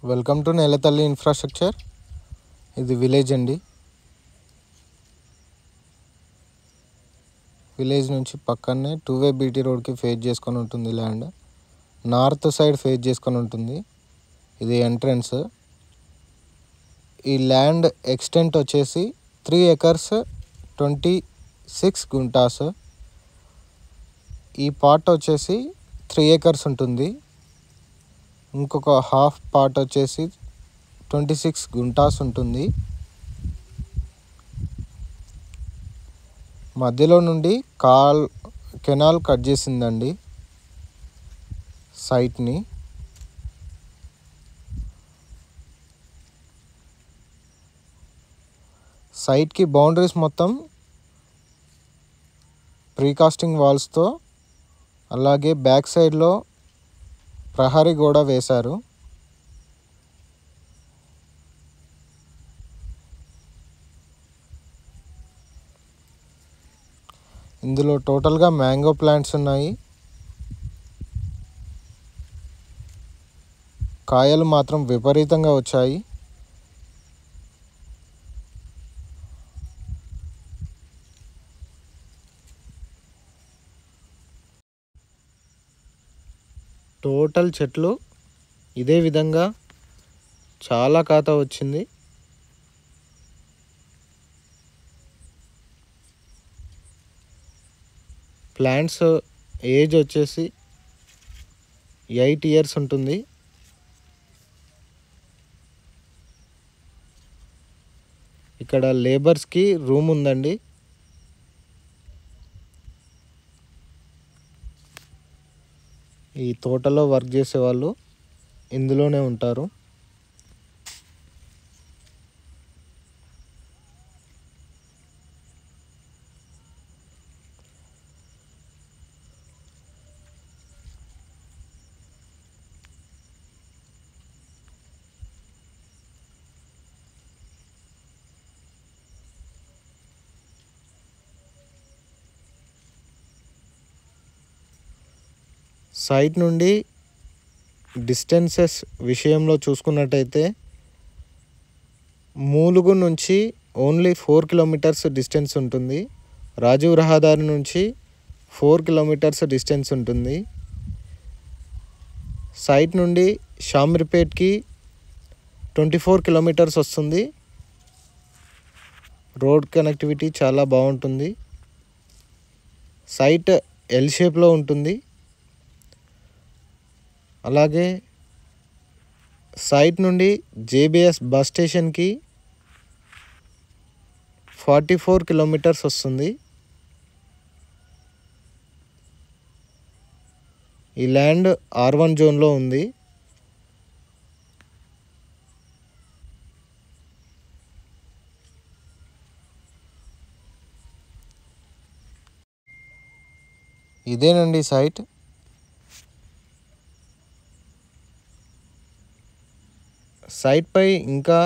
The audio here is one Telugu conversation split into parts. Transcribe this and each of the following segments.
వెల్కమ్ టు నేలతల్లి ఇన్ఫ్రాస్ట్రక్చర్. ఇది విలేజ్ అండి. విలేజ్ నుంచి పక్కనే 2-వే బీటీ రోడ్కి ఫేస్ చేసుకొని ఉంటుంది ల్యాండ్. నార్త్ సైడ్ ఫేస్ చేసుకొని ఉంటుంది. ఇది ఎంట్రన్స్. ఈ ల్యాండ్ ఎక్స్టెంట్ వచ్చేసి 3 acres 26 గుంటాస్. ఈ పార్ట్ వచ్చేసి 3 acres ఉంటుంది. ఇంకొక హాఫ్ పార్ట్ వచ్చేసి 26 గుంటాస్ ఉంటుంది. మధ్యలో నుండి కెనాల్ కట్ చేసిందండి సైట్ని. సైట్కి బౌండరీస్ మొత్తం ప్రీకాస్టింగ్ వాల్స్తో, అలాగే బ్యాక్ సైడ్లో ప్రహరీ గోడ వేశారు. ఇందులో టోటల్గా మ్యాంగో ప్లాంట్స్ ఉన్నాయి. కాయలు మాత్రం విపరీతంగా వచ్చాయి. టోటల్ చెట్లు ఇదే విధంగా చాలా ఖాతా వచ్చింది. ప్లాంట్స్ ఏజ్ వచ్చేసి 8 years ఉంటుంది. ఇక్కడ లేబర్స్కి రూమ్ ఉందండి. ఈ తోటలో వర్క్ చేసేవాళ్ళు ఇందులోనే ఉంటారు. సైట్ నుండి డిస్టెన్సెస్ విషయంలో చూసుకున్నట్టయితే మూలుగు నుంచి ఓన్లీ 4 kilometers డిస్టెన్స్ ఉంటుంది. రాజీవ్ రహదారి నుంచి 4 kilometers డిస్టెన్స్ ఉంటుంది. సైట్ నుండి షామీర్పేట్కి 24 kilometers వస్తుంది. రోడ్ కనెక్టివిటీ చాలా బాగుంటుంది. సైట్ ఎల్ షేప్లో ఉంటుంది. అలాగే సైట్ నుండి జేబీఎస్ బస్ స్టేషన్కి 44 kilometers వస్తుంది. ఈ ల్యాండ్ R1 జోన్లో ఉంది. ఇదేనండి సైట్. సైట్పై ఇంకా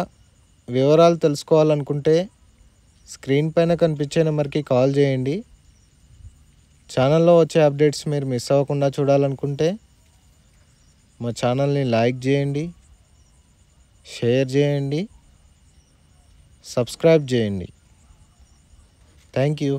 వివరాలు తెలుసుకోవాలనుకుంటే స్క్రీన్ పైన కనిపించే నెంబర్కి కాల్ చేయండి. ఛానల్లో వచ్చే అప్డేట్స్ మీరు మిస్ అవ్వకుండా చూడాలనుకుంటే మా ఛానల్ని లైక్ చేయండి, షేర్ చేయండి, సబ్స్క్రైబ్ చేయండి. Thank you.